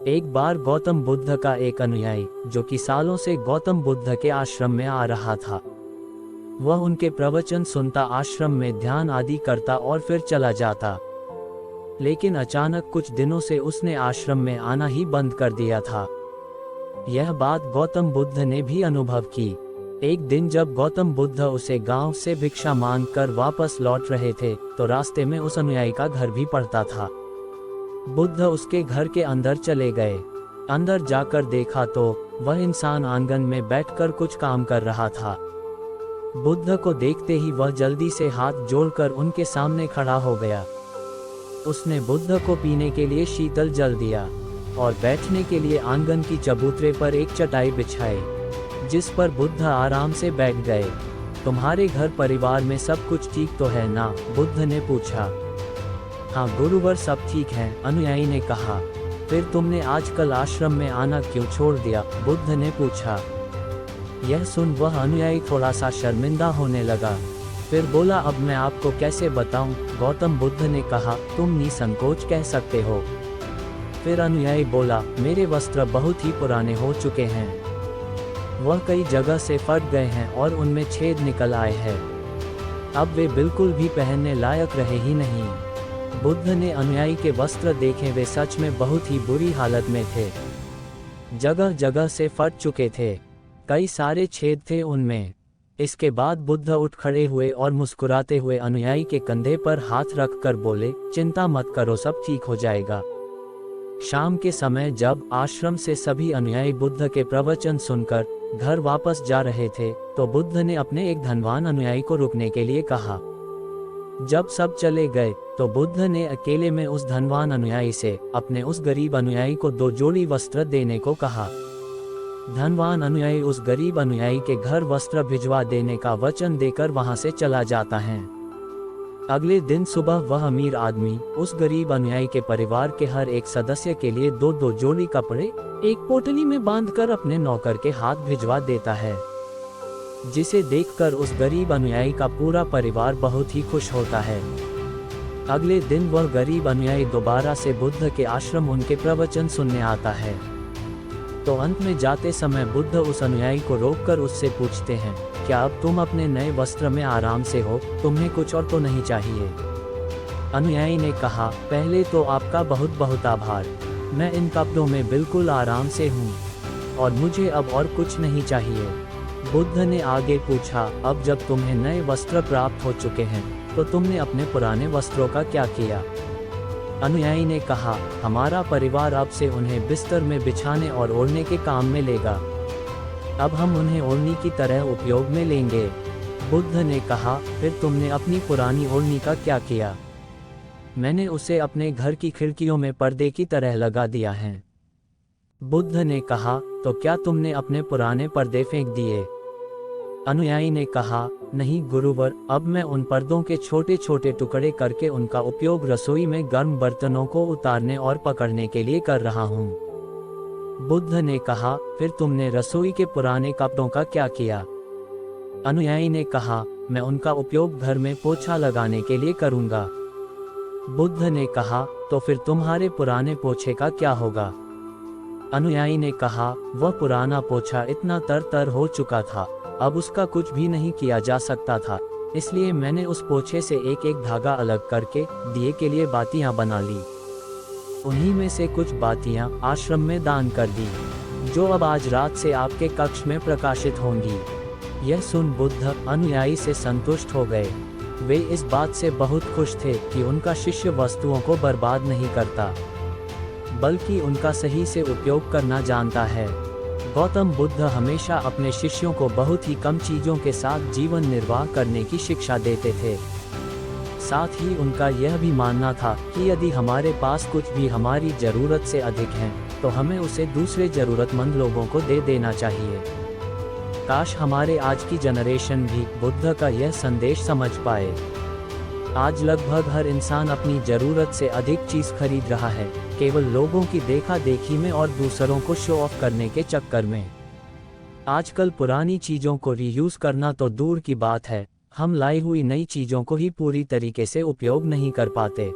एक बार गौतम बुद्ध का एक अनुयायी, जो कि सालों से गौतम बुद्ध के आश्रम में आ रहा था, वह उनके प्रवचन सुनता, आश्रम में ध्यान आदि करता और फिर चला जाता। लेकिन अचानक कुछ दिनों से उसने आश्रम में आना ही बंद कर दिया था। यह बात गौतम बुद्ध ने भी अनुभव की। एक दिन जब गौतम बुद्ध उसे गांव से भिक्षा मांग कर वापस लौट रहे थे, तो रास्ते में उस अनुयायी का घर भी पड़ता था। बुद्ध उसके घर के अंदर चले गए। अंदर जाकर देखा तो वह इंसान आंगन में बैठकर कुछ काम कर रहा था। बुद्ध को देखते ही वह जल्दी से हाथ जोड़कर उनके सामने खड़ा हो गया। उसने बुद्ध को पीने के लिए शीतल जल दिया और बैठने के लिए आंगन की चबूतरे पर एक चटाई बिछाई, जिस पर बुद्ध आराम से बैठ गए। तुम्हारे घर परिवार में सब कुछ ठीक तो है ना? बुद्ध ने पूछा। हाँ गुरुवर, सब ठीक है, अनुयायी ने कहा। फिर तुमने आजकल आश्रम में आना क्यों छोड़ दिया? बुद्ध ने पूछा। यह सुन वह अनुयायी थोड़ा सा शर्मिंदा होने लगा। फिर बोला, अब मैं आपको कैसे बताऊं? गौतम बुद्ध ने कहा, तुम निसंकोच कह सकते हो। फिर अनुयायी बोला, मेरे वस्त्र बहुत ही पुराने हो चुके हैं, वह कई जगह से फट गए हैं और उनमें छेद निकल आए हैं। अब वे बिल्कुल भी पहनने लायक रहे ही नहीं। बुद्ध ने अनुयायी के वस्त्र देखे, वे सच में बहुत ही बुरी हालत में थे। जगह जगह से फट चुके थे, कई सारे छेद थे उनमें। इसके बाद बुद्ध उठ खड़े हुए और मुस्कुराते हुए अनुयायी के कंधे पर हाथ रखकर बोले, चिंता मत करो, सब ठीक हो जाएगा। शाम के समय जब आश्रम से सभी अनुयायी बुद्ध के प्रवचन सुनकर घर वापस जा रहे थे, तो बुद्ध ने अपने एक धनवान अनुयायी को रुकने के लिए कहा। जब सब चले गए तो बुद्ध ने अकेले में उस धनवान अनुयायी से अपने उस गरीब अनुयायी को 2 जोड़ी वस्त्र देने को कहा। धनवान अनुयायी उस गरीब अनुयायी के घर वस्त्र भिजवा देने का वचन देकर वहां से चला जाता है। अगले दिन सुबह वह अमीर आदमी उस गरीब अनुयायी के परिवार के हर एक सदस्य के लिए 2-2 जोड़ी कपड़े एक पोटली में बांधकर अपने नौकर के हाथ भिजवा देता है, जिसे देखकर उस गरीब अनुयायी का पूरा परिवार बहुत ही खुश होता है। अगले दिन वह गरीब अनुयायी दोबारा से बुद्ध के आश्रम उनके प्रवचन सुनने आता है। तो अंत में जाते समय बुद्ध उस अनुयायी को रोककर उससे पूछते हैं, क्या अब तुम अपने नए वस्त्र में आराम से हो? तुम्हें कुछ और तो नहीं चाहिए? अनुयायी ने कहा, पहले तो आपका बहुत बहुत आभार, मैं इन कपड़ों में बिल्कुल आराम से हूँ और मुझे अब और कुछ नहीं चाहिए। बुद्ध ने आगे पूछा, अब जब तुम्हें नए वस्त्र प्राप्त हो चुके हैं तो तुमने अपने पुराने वस्त्रों का क्या किया? अनुयायी ने कहा, हमारा परिवार अब से उन्हें बिस्तर में बिछाने और ओढ़ने के काम में लेगा। अब हम उन्हें ओढ़नी की तरह उपयोग में लेंगे। बुद्ध ने कहा, फिर तुमने अपनी पुरानी ओढ़नी का क्या किया? मैंने उसे अपने घर की खिड़कियों में पर्दे की तरह लगा दिया है। बुद्ध ने कहा, तो क्या तुमने अपने पुराने पर्दे फेंक दिए? अनुयायी ने कहा, नहीं गुरुवर, अब मैं उन पर्दों के छोटे छोटे टुकड़े करके उनका उपयोग रसोई में गर्म बर्तनों को उतारने और पकड़ने के लिए कर रहा हूँ। बुद्ध ने कहा, फिर तुमने रसोई के पुराने कपड़ों का क्या किया? अनुयायी ने कहा, मैं उनका उपयोग घर में पोछा लगाने के लिए करूँगा। बुद्ध ने कहा, तो फिर तुम्हारे पुराने पोछे का क्या होगा? अनुयायी ने कहा, वह पुराना पोछा इतना तर हो चुका था, अब उसका कुछ भी नहीं किया जा सकता था, इसलिए मैंने उस पोछे से एक एक धागा अलग करके दिए के लिए बातियां बना ली। उन्हीं में से कुछ बातियां आश्रम में दान कर दी, जो अब आज रात से आपके कक्ष में प्रकाशित होंगी। यह सुन बुद्ध अनुयायी से संतुष्ट हो गए। वे इस बात से बहुत खुश थे कि उनका शिष्य वस्तुओं को बर्बाद नहीं करता, बल्कि उनका सही से उपयोग करना जानता है। गौतम बुद्ध हमेशा अपने शिष्यों को बहुत ही कम चीजों के साथ जीवन निर्वाह करने की शिक्षा देते थे। साथ ही उनका यह भी मानना था कि यदि हमारे पास कुछ भी हमारी जरूरत से अधिक है, तो हमें उसे दूसरे जरूरतमंद लोगों को दे देना चाहिए। काश हमारे आज की जनरेशन भी बुद्ध का यह संदेश समझ पाए। आज लगभग हर इंसान अपनी जरूरत से अधिक चीज खरीद रहा है, केवल लोगों की देखा देखी में और दूसरों को शो ऑफ करने के चक्कर में। आजकल पुरानी चीजों को रीयूज करना तो दूर की बात है, हम लाई हुई नई चीजों को ही पूरी तरीके से उपयोग नहीं कर पाते।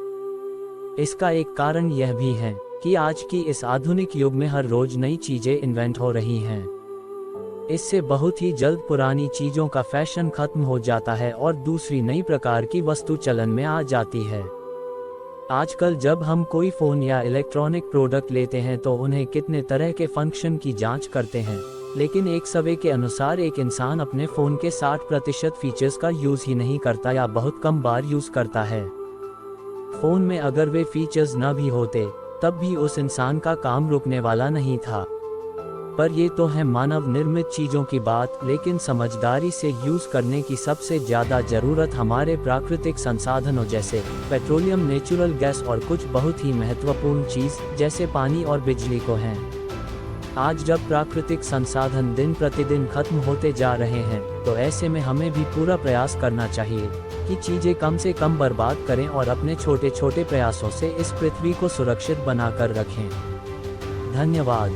इसका एक कारण यह भी है कि आज की इस आधुनिक युग में हर रोज नई चीजें इन्वेंट हो रही हैं। इससे बहुत ही जल्द पुरानी चीजों का फैशन खत्म हो जाता है और दूसरी नई प्रकार की वस्तु चलन में आ जाती है। आजकल जब हम कोई फोन या इलेक्ट्रॉनिक प्रोडक्ट लेते हैं तो उन्हें कितने तरह के फंक्शन की जांच करते हैं, लेकिन एक सर्वे के अनुसार एक इंसान अपने फोन के 60% फीचर्स का यूज ही नहीं करता या बहुत कम बार यूज करता है। फोन में अगर वे फीचर्स न भी होते तब भी उस इंसान का काम रुकने वाला नहीं था। पर ये तो है मानव निर्मित चीजों की बात, लेकिन समझदारी से यूज करने की सबसे ज्यादा जरूरत हमारे प्राकृतिक संसाधनों जैसे पेट्रोलियम, नेचुरल गैस और कुछ बहुत ही महत्वपूर्ण चीज जैसे पानी और बिजली को है। आज जब प्राकृतिक संसाधन दिन प्रतिदिन खत्म होते जा रहे हैं, तो ऐसे में हमें भी पूरा प्रयास करना चाहिए कि चीजें कम से कम बर्बाद करें और अपने छोटे छोटे प्रयासों से इस पृथ्वी को सुरक्षित बनाकर रखें। धन्यवाद।